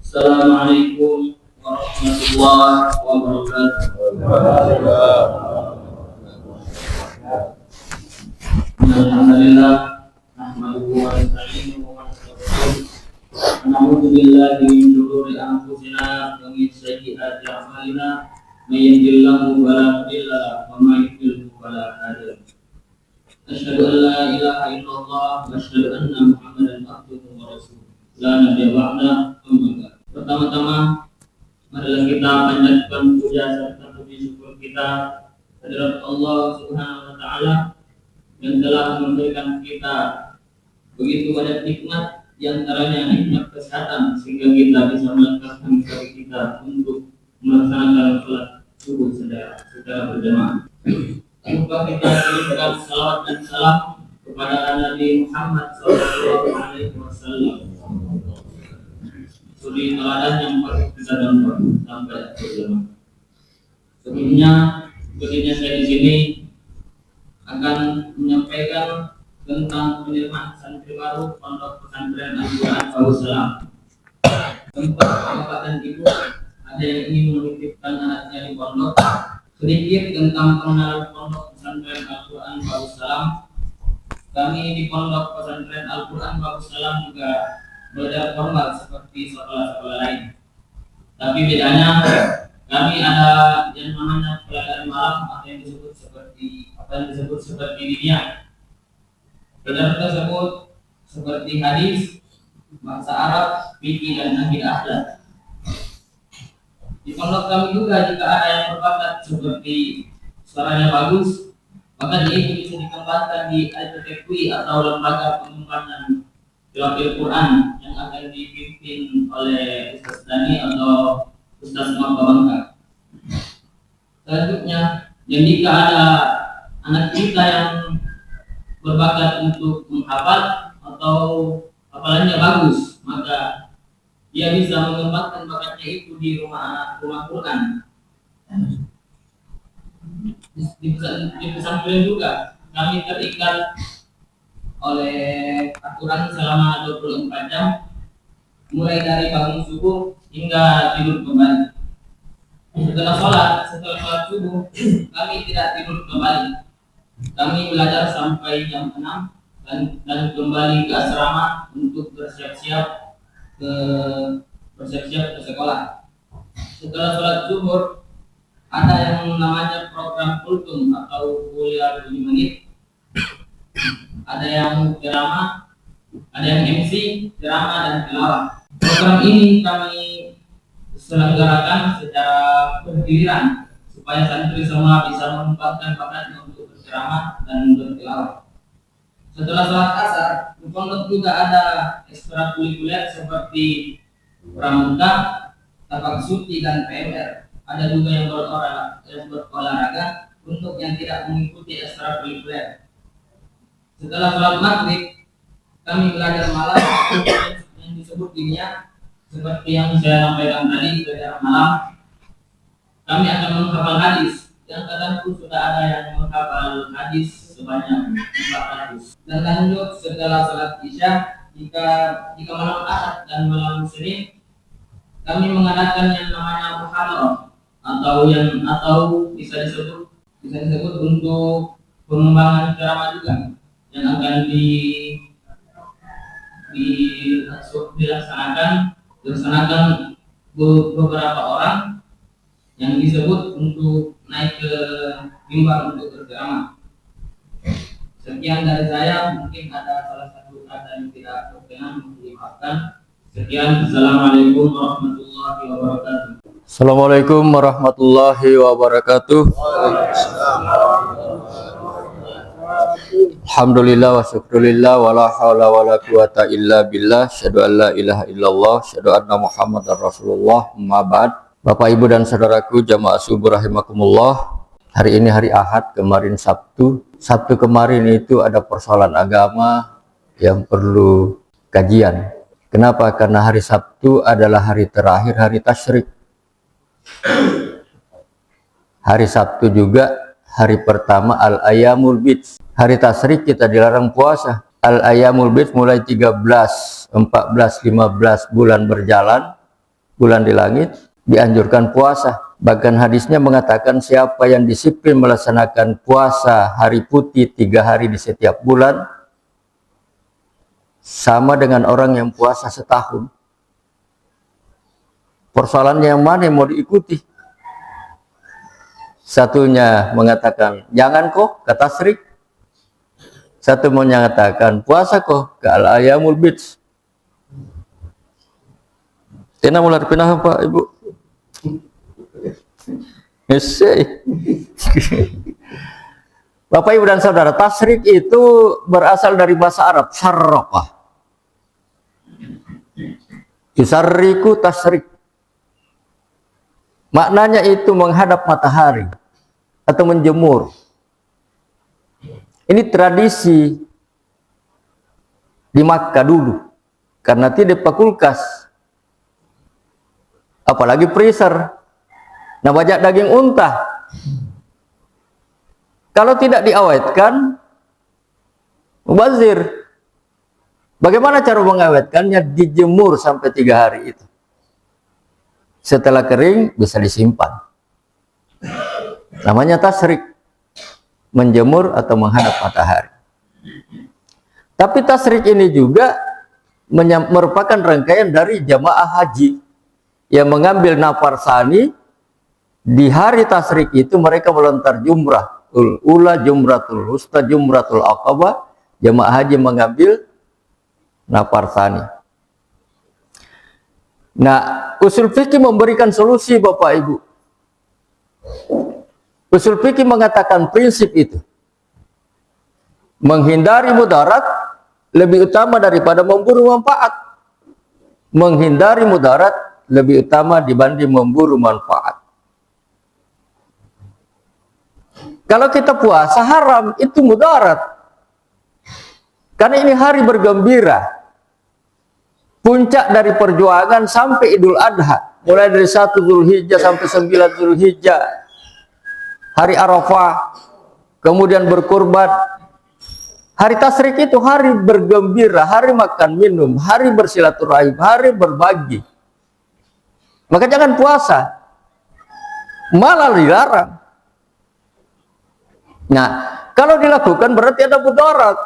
Assalamualaikum warahmatullahi wabarakatuh. Alhamdulillah, nahmaduhu wa nasta'inuhu wa nastaghfiruh. Na'udzu billahi min shururi anfusina wa min sayyi'ati a'malina. May yahdihillahu fala mudilla lahu wa may yudlil fala hadiya lahu. Asyhadu an la ilaha illallah wa asyhadu anna Muhammadan abduhu wa rasuluh. La nabiyya ba'da. Pertama-tama marilah kita panjatkan puja serta puji syukur kita kehadirat Allah Subhanahu wa taala yang telah memberikan kita begitu banyak nikmat, di antaranya nikmat kesehatan sehingga kita bisa melengkapkan diri kita untuk melaksanakan sholat subuh secara berjamaah. Lupa kita kirimkan salawat dan salam kepada Nabi Muhammad SAW, suri teladan yang patut kita contoh sampai berjamaah. Sebelumnya saya di sini akan menyampaikan tentang penerimaan santri baru Pondok Pesantren Al-Quran Darussalam. Tempat bapak dan ibu ada yang ingin menitipkan anaknya di pondok, sedikit tentang pengenalan Pondok Pesantren Al-Quran Darussalam. Kami di Pondok Pesantren Al-Quran Darussalam juga belajar formal seperti sekolah-sekolah lain. Tapi bedanya kami ada yang namanya pelajaran malam atau yang disebut seperti dunia. Pelajaran tersebut seperti hadis, bahasa Arab, fikih dan akidah akhlak. Di pondok kami juga jika ada yang berbakat seperti suaranya bagus, maka dia itu bisa dikembangkan di LPTQI atau lembaga pengembangan tilawah Quran yang akan dipimpin oleh Ustaz Dani atau Ustaz Mabawangka. Selanjutnya, jika ada anak kita yang berbakat untuk menghafal atau hafalannya bagus, maka dia bisa mengembangkan bakatnya itu di rumah Quran. Di pesantren juga kami terikat oleh aturan selama 24 jam, mulai dari bangun subuh hingga tidur kembali. Setelah sholat subuh kami tidak tidur kembali. Kami belajar sampai jam 6 dan kembali ke asrama untuk bersiap-siap ke sekolah. Setelah sholat zuhur ada yang namanya program kultum atau kuliah 5 menit. Ada yang ceramah, ada yang MC, ceramah dan tilawah. Program ini kami selenggarakan secara bergiliran supaya santri semua bisa mengembangkan bakatnya untuk berceramah dan bertilawah. Setelah sholat asar, di pondok juga ada ekstrakurikuler seperti pramuka, tapak suci dan PMR. Ada juga yang berolahraga untuk yang tidak mengikuti ekstrakurikuler. Setelah sholat maghrib, kami belajar malam yang disebut dunia, seperti yang saya sampaikan tadi, belajar malam. Kami akan menghafal hadis, yang tertentu sudah ada yang menghafal hadis sebanyak 400. Dan lanjut setelah sholat isya, jika malam Ahad dan malam Senin, kami mengadakan yang namanya muhadarah atau bisa disebut untuk pengembangan ceramah juga, yang akan dilaksanakan beberapa orang yang disebut untuk naik ke mimbar untuk berceramah. Sekian dari saya, mungkin ada salah satu kata yang tidak berkenan, mohon dimaafkan. Sekian, Assalamualaikum warahmatullahi wabarakatuh. Assalamualaikum warahmatullahi wabarakatuh. Alhamdulillah wa syukurillah wa la hawla wa la quwata illa billah. Asyhadu an la ilaha illallah, asyhadu anna Muhammadar Rasulullah. Amma ba'd. Bapak, Ibu dan saudaraku jamaah subuh rahimakumullah. Hari ini hari Ahad, kemarin Sabtu. Sabtu kemarin itu ada persoalan agama yang perlu kajian. Kenapa? Karena hari Sabtu adalah hari terakhir hari tasyrik. Hari Sabtu juga hari pertama al-ayyamul bid. Hari tasyrik kita dilarang puasa. Al-ayyamul bid mulai 13, 14, 15 bulan berjalan bulan di langit, dianjurkan puasa. Bahkan hadisnya mengatakan siapa yang disiplin melaksanakan puasa hari putih 3 hari di setiap bulan, sama dengan orang yang puasa setahun. Persoalannya yang mana yang mau diikuti? Satunya mengatakan jangan kok, kata Tasrik. Satu menyatakan puasa kok, ke al-ayamul bidz. Tina mulai pindah Pak Ibu. Bapak Ibu dan Saudara, tasrik itu berasal dari bahasa Arab syarraqah. Yusarriku tasrik. Maknanya itu menghadap matahari atau menjemur. Ini tradisi di Makkah dulu, karena tidak kulkas, apalagi freezer. Nah, banyak daging unta. Kalau tidak diawetkan, mubazir. Bagaimana cara mengawetkannya? Dijemur sampai 3 hari itu. Setelah kering bisa disimpan. Namanya tasrik, menjemur atau menghadap matahari. Tapi tasrik ini juga merupakan rangkaian dari jamaah haji yang mengambil nafar sani. Di hari tasrik itu mereka melontar jumrah ula, jumratul wusta, jumratul aqabah. Jamaah haji mengambil nafar sani. Nah, usul fikih memberikan solusi Bapak Ibu. Usul fikih mengatakan prinsip itu. Menghindari mudarat lebih utama daripada memburu manfaat. Menghindari mudarat lebih utama dibanding memburu manfaat. Kalau kita puasa haram, itu mudarat. Karena ini hari bergembira. Puncak dari perjuangan sampai Idul Adha. Mulai dari 1 Zulhijjah sampai 9 Zulhijjah. Hari Arafah. Kemudian berkurban. Hari tasrik itu hari bergembira, hari makan minum, hari bersilaturahim, hari berbagi. Maka jangan puasa. Malah dilarang. Nah, kalau dilakukan berarti ada mudarat.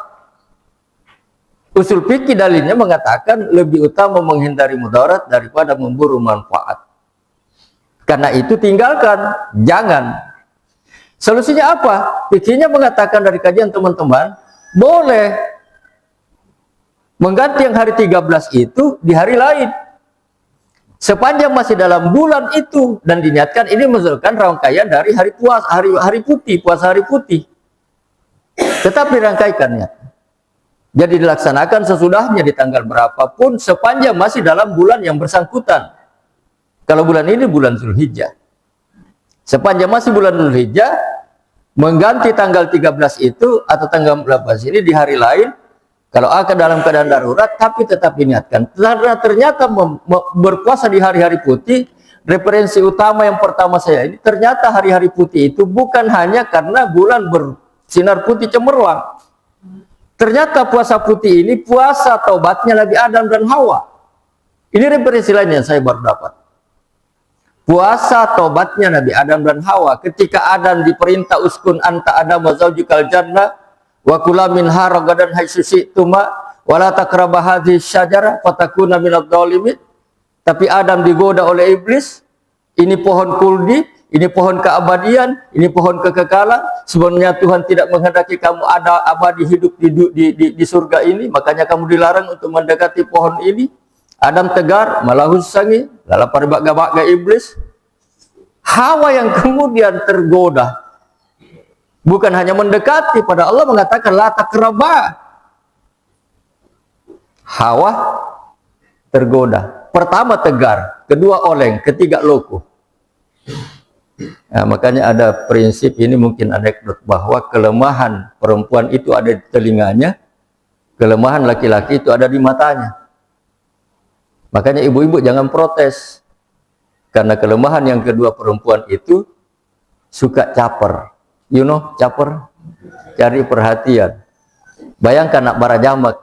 Usul fikih dalilnya mengatakan lebih utama menghindari mudarat daripada memburu manfaat. Karena itu tinggalkan, jangan. Solusinya apa? Fikihnya mengatakan dari kajian teman-teman, boleh mengganti yang hari 13 itu di hari lain. Sepanjang masih dalam bulan itu dan diniatkan ini merupakan rangkaian dari hari puasa, hari putih, puasa hari putih. Tetap dirangkaikannya. Jadi dilaksanakan sesudahnya di tanggal berapapun sepanjang masih dalam bulan yang bersangkutan. Kalau bulan ini bulan Zulhijjah. Sepanjang masih bulan Zulhijjah, mengganti tanggal 13 itu atau tanggal 14 ini di hari lain. Kalau akan dalam keadaan darurat, tapi tetap diniatkan. Karena ternyata berpuasa di hari-hari putih, referensi utama yang pertama saya ini, ternyata hari-hari putih itu bukan hanya karena bulan bersinar putih cemerlang. Ternyata puasa putih ini puasa taubatnya Nabi Adam dan Hawa. Ini referensi lain yang saya baru dapat. Puasa taubatnya Nabi Adam dan Hawa. Ketika Adam diperintah uskun anta Adam wa zaujikal jannah wa kula minha ragadan haitsu syi'tuma wa la taqrabu hadhihi syajarah fatakuna minadh dhalimin. Tapi Adam digoda oleh iblis, ini pohon kuldi, ini pohon keabadian, ini pohon kekekalan. Sebenarnya Tuhan tidak menghendaki kamu ada abadi hidup di surga ini, makanya kamu dilarang untuk mendekati pohon ini. Adam tegar, malahus sangi, lala paribak-gabak iblis. Hawa yang kemudian tergoda. Bukan hanya mendekati, pada Allah mengatakan la taqraba. Hawa tergoda. Pertama tegar, kedua oleng, ketiga lokuh. Nah, makanya ada prinsip ini mungkin anekdot bahwa kelemahan perempuan itu ada di telinganya, kelemahan laki-laki itu ada di matanya. Makanya ibu-ibu jangan protes. Karena kelemahan yang kedua perempuan itu suka caper. You know, caper, cari perhatian. Bayangkan nak barajamak,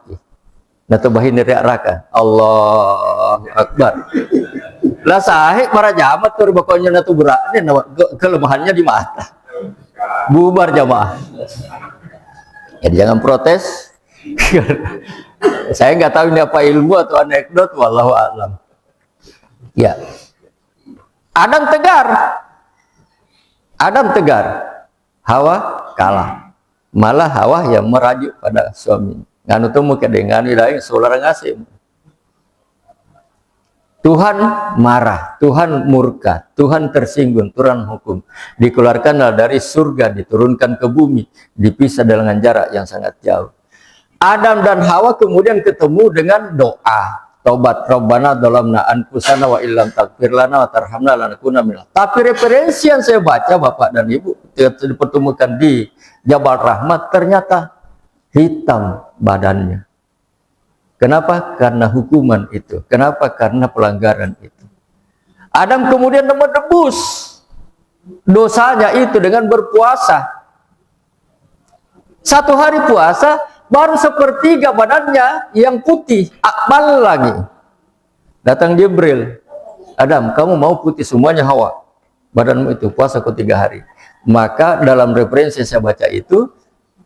natobahin riak raka, Allahu Akbar. Lah sahih para jamaah tuh pokoknya natu berat ini kelemahannya di mata. Bubar jamaah. Jadi jangan protes. Saya nggak tahu ini apa ilmu atau anekdot, wallahu a'lam. Ya. Adam tegar. Hawa kalah. Malah Hawa yang merajuk pada suami. Nganu temu kedengan ilahi saudara ngasih. Tuhan marah, Tuhan murka, Tuhan tersinggung, Tuhan hukum. Dikeluarkanlah dari surga, diturunkan ke bumi, dipisah dengan jarak yang sangat jauh. Adam dan Hawa kemudian ketemu dengan doa. Tobat, Rabbana dhalamna anfusana wa illam taghfir lana wa tarhamna lanakunanna minal. Tapi referensi yang saya baca Bapak dan Ibu dipertemukan di Jabal Rahmat ternyata hitam badannya. Kenapa? Karena hukuman itu. Kenapa? Karena pelanggaran itu. Adam kemudian menebus dosanya itu dengan berpuasa. Satu hari puasa, baru sepertiga badannya yang putih, akmal lagi. Datang Jibril, Adam, kamu mau putih semuanya Hawa? Badanmu itu puasa ke 3 hari. Maka dalam referensi saya baca itu,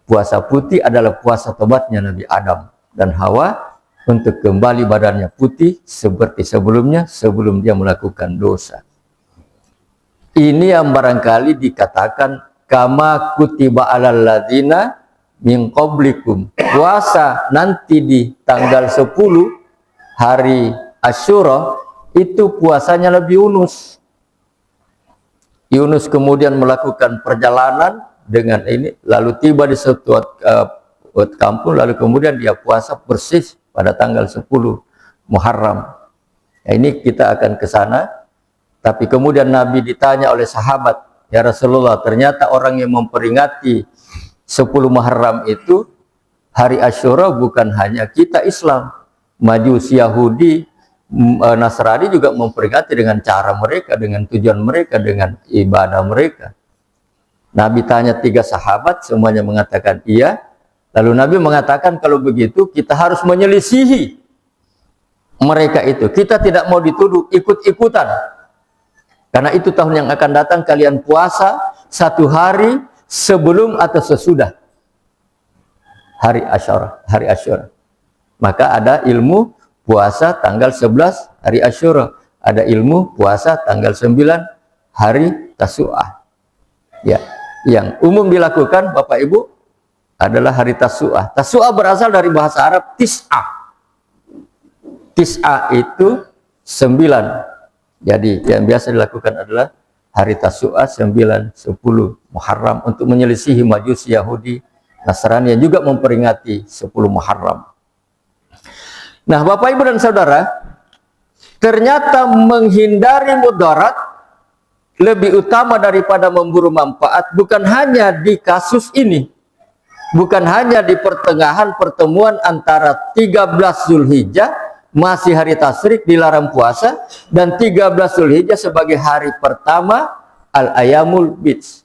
puasa putih adalah puasa tobatnya Nabi Adam dan Hawa untuk kembali badannya putih seperti sebelumnya sebelum dia melakukan dosa. Ini yang barangkali dikatakan kama kutiba alal ladzina min qablikum. Puasa nanti di tanggal 10 hari Asyura itu puasanya Nabi Yunus. Yunus kemudian melakukan perjalanan dengan ini lalu tiba di suatu kampung lalu kemudian dia puasa persis pada tanggal 10 Muharram. Nah, ini kita akan ke sana. Tapi kemudian Nabi ditanya oleh sahabat, ya Rasulullah, ternyata orang yang memperingati 10 Muharram itu hari Asyura bukan hanya kita Islam. Majusi, Yahudi, Nasrani juga memperingati dengan cara mereka, dengan tujuan mereka, dengan ibadah mereka. Nabi tanya 3 sahabat, semuanya mengatakan iya. Lalu Nabi mengatakan kalau begitu kita harus menyelisihi mereka itu. Kita tidak mau dituduh ikut-ikutan. Karena itu tahun yang akan datang kalian puasa 1 hari sebelum atau sesudah hari Asyura. Maka ada ilmu puasa tanggal 11 hari Asyura. Ada ilmu puasa tanggal 9 hari Tasu'ah. Ya, yang umum dilakukan Bapak Ibu adalah hari Tasu'ah. Tasu'ah berasal dari bahasa Arab tis'ah. Tis'ah itu 9. Jadi yang biasa dilakukan adalah hari Tasu'ah 9, 10 Muharram untuk menyelisihi Majusi, Yahudi, Nasrani yang juga memperingati 10 Muharram. Nah, Bapak Ibu dan Saudara, ternyata menghindari mudarat lebih utama daripada memburu manfaat, bukan hanya di kasus ini. Bukan hanya di pertengahan pertemuan antara 13 Zulhijjah, masih hari tasyrik dilarang puasa, dan 13 Zulhijjah sebagai hari pertama Al-Ayamul Bidz.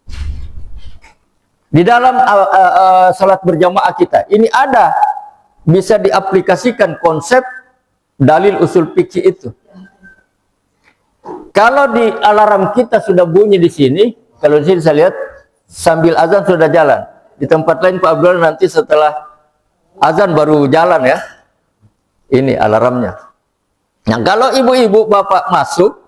Di dalam salat berjamaah kita, ini ada, bisa diaplikasikan konsep dalil usul fikih itu. Kalau di alarm kita sudah bunyi di sini, kalau di sini saya lihat sambil azan sudah jalan. Di tempat lain Pak Abdul nanti setelah azan baru jalan ya. Ini alarmnya. Nah, kalau ibu-ibu bapak masuk,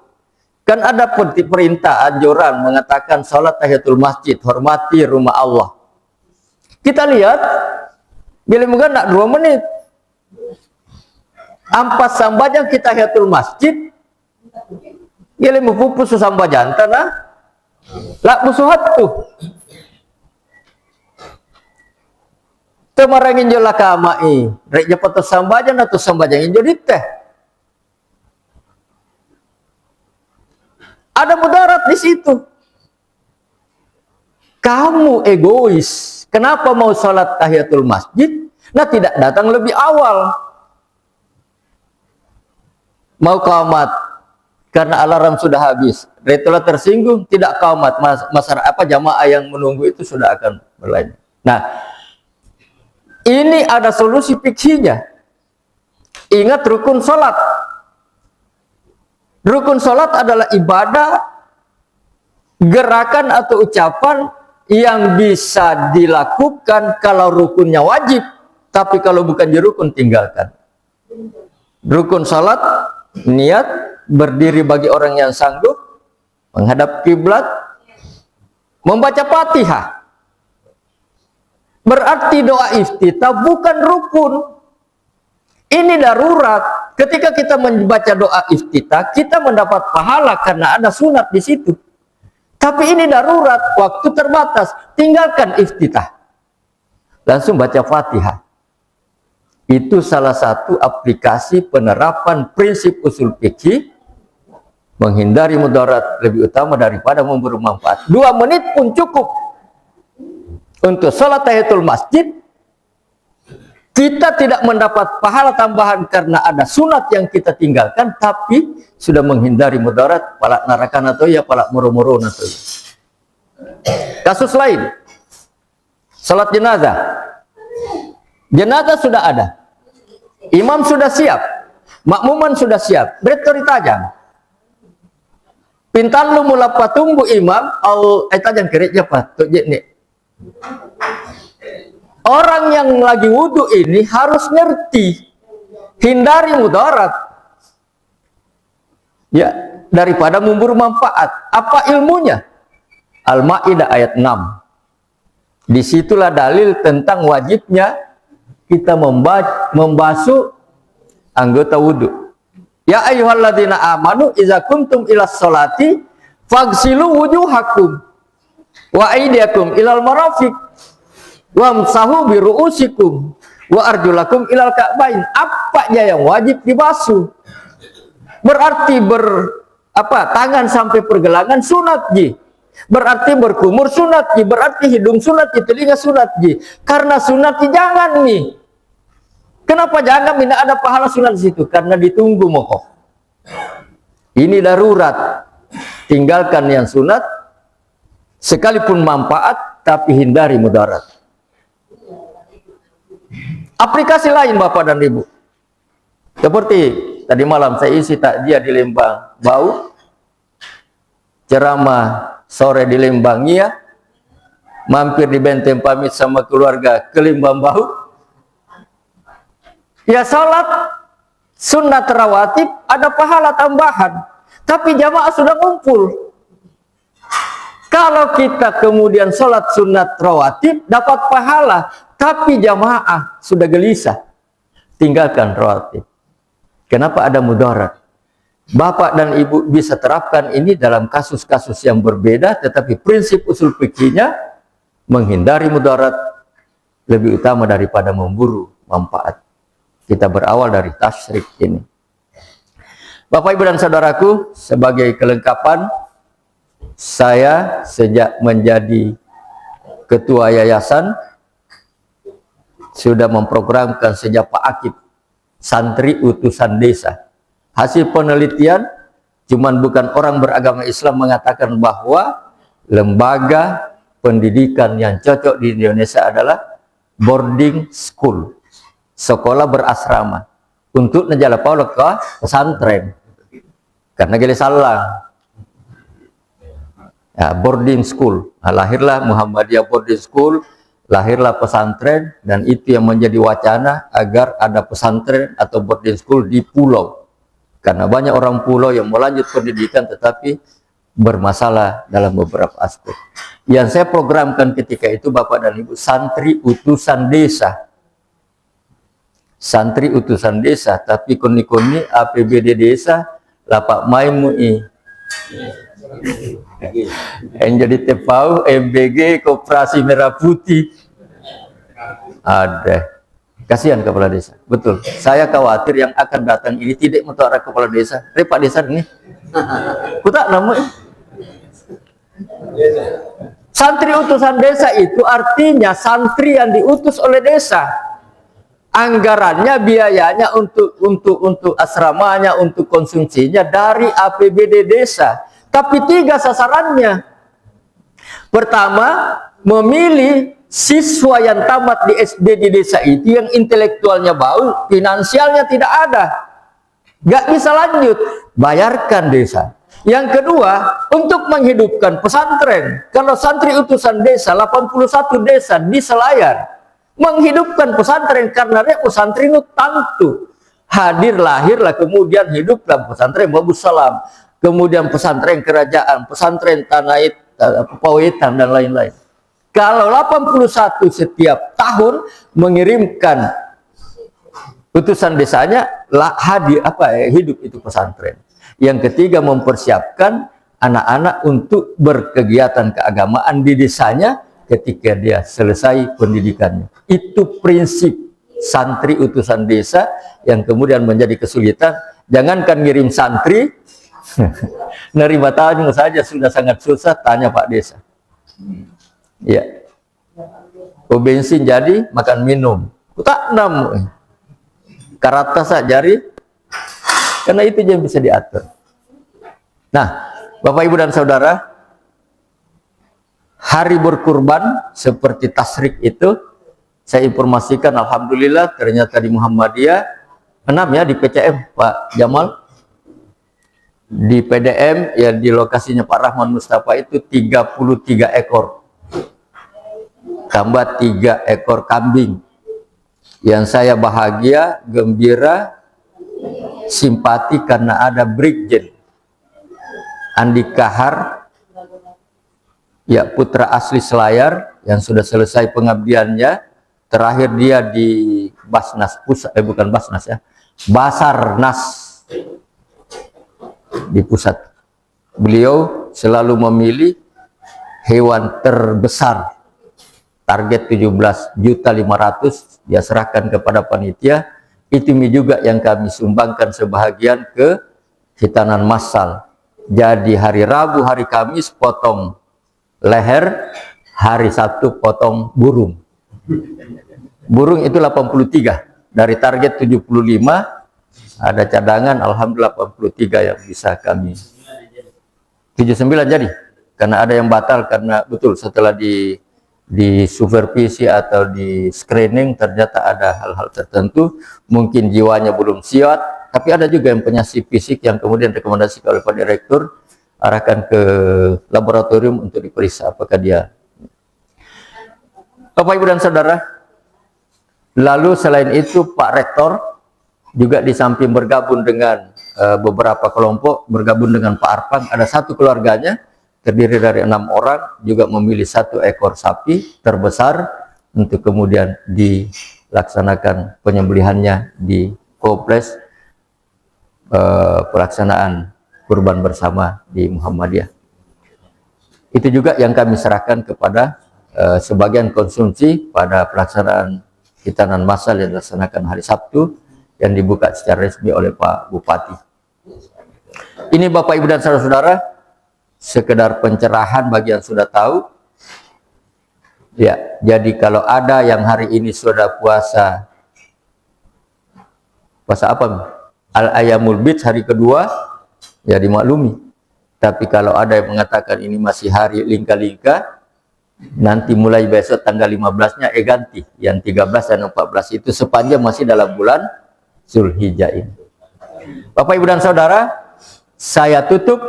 kan ada perintah anjuran mengatakan salat tahiyatul masjid, hormati rumah Allah. Kita lihat, bila mungkin nak 2 menit. Ampas sambajang kita tahiyatul masjid, bila mupupus sambajan tanah, lak musuhat tuh. Temarangin jola kamai, rek japat sambajan atau sambajang injo teh. Ada mudarat di situ. Kamu egois. Kenapa mau salat tahiyatul masjid? Nah, tidak datang lebih awal. Mau qamat karena alarm sudah habis. Ritual tersinggung, tidak qamat. Masyarakat jamaah yang menunggu itu sudah akan berlanjut. Nah, ini ada solusi fikihnya. Ingat rukun sholat. Rukun sholat adalah ibadah, gerakan atau ucapan yang bisa dilakukan kalau rukunnya wajib, tapi kalau bukan rukun tinggalkan. Rukun sholat, niat, berdiri bagi orang yang sanggup, menghadap kiblat, membaca Fatihah. Berarti doa iftitah bukan rukun. Ini darurat. Ketika kita membaca doa iftitah, kita mendapat pahala karena ada sunat di situ. Tapi ini darurat, waktu terbatas. Tinggalkan iftitah. Langsung baca Fatihah. Itu salah satu aplikasi penerapan prinsip usul fikih, menghindari mudarat lebih utama daripada memberi manfaat. 2 menit pun cukup untuk sholat tahiyatul masjid. Kita tidak mendapat pahala tambahan karena ada sunat yang kita tinggalkan, tapi sudah menghindari mudarat, palak narakan atau ya palak muru-muru atau ya. Kasus lain, sholat jenazah. Jenazah sudah ada, imam sudah siap, makmuman sudah siap, beretori tajam. Pintar lu mula patumbu imam, au tajam keriknya patut nih. Orang yang lagi wudhu ini harus ngerti, hindari mudarat, ya, daripada memburu manfaat. Apa ilmunya? Al-Maidah ayat 6. Disitulah dalil tentang wajibnya kita membasuh anggota wudhu. Ya ayyuhalladzina amanu iza kuntum ilas sholati faghsilu wujuhakum wa aydiyakum ilal marafiq wamsahu biru'usikum wa arjulakum ilal ka'bain. Apanya yang wajib dibasuh? Berarti tangan sampai pergelangan sunat ji. Berarti berkumur sunat ji. Berarti hidung sunat ji, telinga sunat ji. Karena sunat ji jangan nih. Kenapa jangan? Tidak ada pahala sunat di situ. Karena ditunggu mokoh. Ini darurat. Tinggalkan yang sunat, sekalipun manfaat, tapi hindari mudarat. Aplikasi lain Bapak dan Ibu, seperti tadi malam saya isi takziah di Lembang Bau, ceramah sore di Lembang Iya, mampir di Benteng pamit sama keluarga ke Lembang Bau. Ya salat sunat rawatib ada pahala tambahan, tapi jamaah sudah ngumpul. Kalau kita kemudian sholat sunat rawatib dapat pahala, tapi jamaah sudah gelisah, tinggalkan rawatib. Kenapa ada mudarat? Bapak dan Ibu bisa terapkan ini dalam kasus-kasus yang berbeda, tetapi prinsip usul fikihnya menghindari mudarat lebih utama daripada memburu manfaat. Kita berawal dari tasyrik ini. Bapak, Ibu, dan saudaraku, sebagai kelengkapan, saya sejak menjadi ketua yayasan sudah memprogramkan sejak Pak Akib santri utusan desa. Hasil penelitian, cuman bukan orang beragama Islam mengatakan bahwa lembaga pendidikan yang cocok di Indonesia adalah boarding school, sekolah berasrama. Untuk Najala Paula ke pesantren, karena gila salah. Ya, boarding school. Nah, lahirlah Muhammadiyah boarding school, lahirlah pesantren, dan itu yang menjadi wacana agar ada pesantren atau boarding school di pulau. Karena banyak orang pulau yang melanjut pendidikan tetapi bermasalah dalam beberapa aspek. Yang saya programkan ketika itu Bapak dan Ibu, santri utusan desa. Santri utusan desa, tapi koni-koni APBD desa lapak maimui. Yang jadi TPAU, MBG, Koperasi Merah Putih. Ada. Kasihan kepala desa. Betul. Saya khawatir yang akan datang ini tidak mutara kepala desa. Pak desa ini. Kutak namanya. Santri utusan desa itu artinya santri yang diutus oleh desa. Anggarannya, biayanya untuk asramanya, untuk konsumsinya dari APBD desa. Tapi 3 sasarannya. Pertama, memilih siswa yang tamat di SD di desa itu yang intelektualnya bagus, finansialnya tidak ada. Nggak bisa lanjut, bayarkan desa. Yang kedua, untuk menghidupkan pesantren. Kalau santri utusan desa, 81 desa di Selayar, menghidupkan pesantren karena pesantren itu tantu. Hadir, lahirlah, kemudian hiduplah pesantren Babus Salam. Kemudian pesantren kerajaan, pesantren Tanait, Pawitan, dan lain-lain. Kalau 81 setiap tahun mengirimkan utusan desanya, hadir hidup itu pesantren. Yang ketiga, mempersiapkan anak-anak untuk berkegiatan keagamaan di desanya ketika dia selesai pendidikannya. Itu prinsip santri utusan desa yang kemudian menjadi kesulitan. Jangankan ngirim santri, nerima tamu saja sudah sangat susah, tanya Pak Desa. Ya. Bensin jadi, makan minum. Tak nam. Karata jari, karena itu yang bisa diatur. Nah, Bapak Ibu dan Saudara, hari berkurban seperti tasrik itu, saya informasikan alhamdulillah ternyata di Muhammadiyah 6 ya, di PCM Pak Jamal, di PDM ya, di lokasinya Pak Rahman Mustafa itu 33 ekor, tambah 3 ekor kambing. Yang saya bahagia, gembira, simpati karena ada Brigjen Andi Kahar, ya, putra asli Selayar yang sudah selesai pengabdiannya. Terakhir dia di Basnas pusat, bukan Basnas ya, Basarnas di pusat. Beliau selalu memilih hewan terbesar, target 17.500.000 dia serahkan kepada panitia. Itu juga yang kami sumbangkan sebahagian ke hitanan massal. Jadi hari Rabu, hari Kamis potong leher, hari Sabtu potong burung. Burung itu 83 dari target 75, ada cadangan alhamdulillah 83 yang bisa kami. 79 jadi, karena ada yang batal karena betul setelah di supervisi atau di screening ternyata ada hal-hal tertentu, mungkin jiwanya belum siap, tapi ada juga yang penyakit fisik yang kemudian rekomendasikan oleh Pak Direktur, arahkan ke laboratorium untuk diperiksa apakah dia. Bapak Ibu dan Saudara, lalu selain itu Pak Rektor juga di samping bergabung dengan beberapa kelompok, bergabung dengan Pak Arfan, ada satu keluarganya terdiri dari 6 orang, juga memilih 1 ekor sapi terbesar untuk kemudian dilaksanakan penyembelihannya di kompleks pelaksanaan kurban bersama di Muhammadiyah. Itu juga yang kami serahkan kepada sebagian konsumsi pada pelaksanaan hitanan massal yang dilaksanakan hari Sabtu yang dibuka secara resmi oleh Pak Bupati. Ini Bapak Ibu dan saudara-saudara, sekedar pencerahan bagi yang sudah tahu. Ya, jadi kalau ada yang hari ini sudah puasa apa? Al-Ayamul Bid hari kedua, ya dimaklumi. Tapi kalau ada yang mengatakan ini masih hari lingka-lingka, nanti mulai besok tanggal 15-nya ganti. Yang 13 dan 14 itu sepanjang masih dalam bulan Zulhijjah ini. Bapak Ibu dan Saudara, saya tutup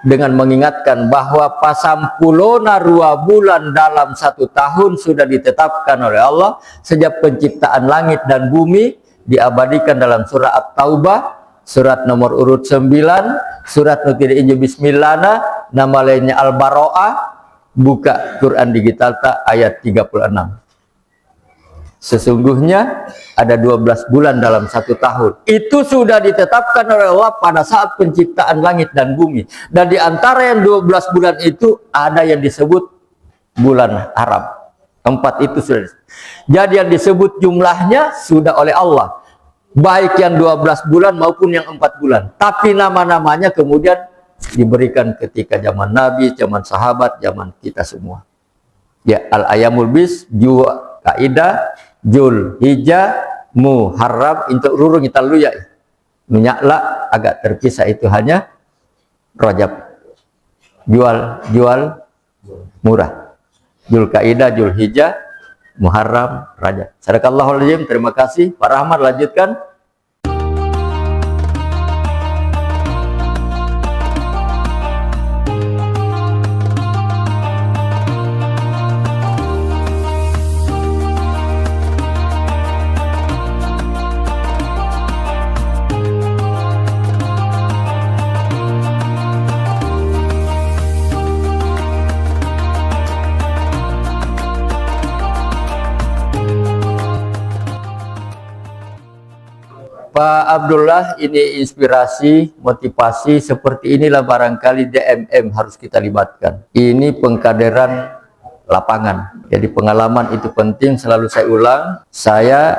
dengan mengingatkan bahwa pasampulona 2 bulan dalam 1 tahun sudah ditetapkan oleh Allah sejak penciptaan langit dan bumi, diabadikan dalam surah At-Taubah, surat nomor urut 9, surat Nutiri Inju Bismillahna, nama lainnya Al-Baro'ah, buka Quran Digital ayat 36. Sesungguhnya ada 12 bulan dalam 1 tahun. Itu sudah ditetapkan oleh Allah pada saat penciptaan langit dan bumi. Dan di antara yang 12 bulan itu ada yang disebut bulan haram. 4 itu sudah. Jadi yang disebut jumlahnya sudah oleh Allah. Baik yang 12 bulan maupun yang 4 bulan. Tapi nama-namanya kemudian diberikan ketika zaman Nabi, zaman sahabat, zaman kita semua. Ya, Al-Ayamul Bis, Jua, Kaidah, Zulhijjah, Muharram, untuk rurung kita luya. Minyaklah agak terpisah itu hanya Rajab. Jual murah. Zulkaidah, Zulhijjah, Muharram, Rajab. Sadaqallahul azim. Terima kasih. Pak Rahmat lanjutkan. Abdullah, ini inspirasi, motivasi, seperti inilah barangkali DMM harus kita libatkan. Ini pengkaderan lapangan. Jadi pengalaman itu penting, selalu saya ulang. Saya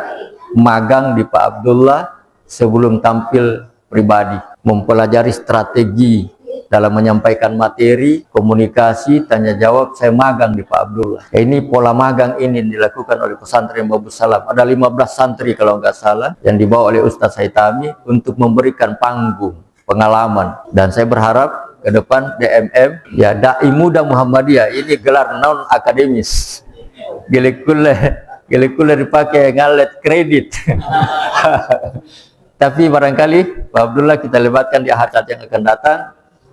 magang di Pak Abdullah sebelum tampil pribadi, mempelajari strategi dalam menyampaikan materi, komunikasi, tanya jawab. Saya magang di Pak Abdullah. Ini pola magang ini dilakukan oleh pesantren Babus Salam. Ada 15 santri kalau nggak salah yang dibawa oleh Ustaz Haitami untuk memberikan panggung pengalaman. Dan saya berharap ke depan DMM, ya, Dai Muda Muhammadiyah, ini gelar non akademis. Gilekuler dipakai ngalet kredit. Tapi barangkali Pak Abdullah kita libatkan di ahad yang akan datang.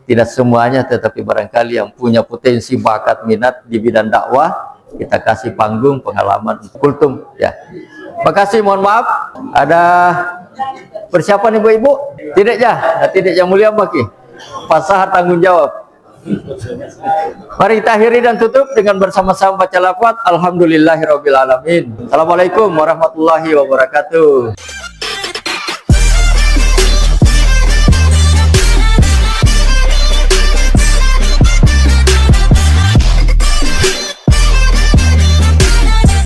Tidak semuanya, tetapi barangkali yang punya potensi, bakat, minat di bidang dakwah, kita kasih panggung pengalaman untuk kultum. Ya, makasih. Mohon maaf, ada persiapan ibu-ibu? Tidak ya, tidak yang mulia bagi fasah tanggung jawab. Mari kita akhiri dan tutup dengan bersama-sama baca lafaz Alhamdulillahirobbilalamin. Assalamualaikum warahmatullahi wabarakatuh.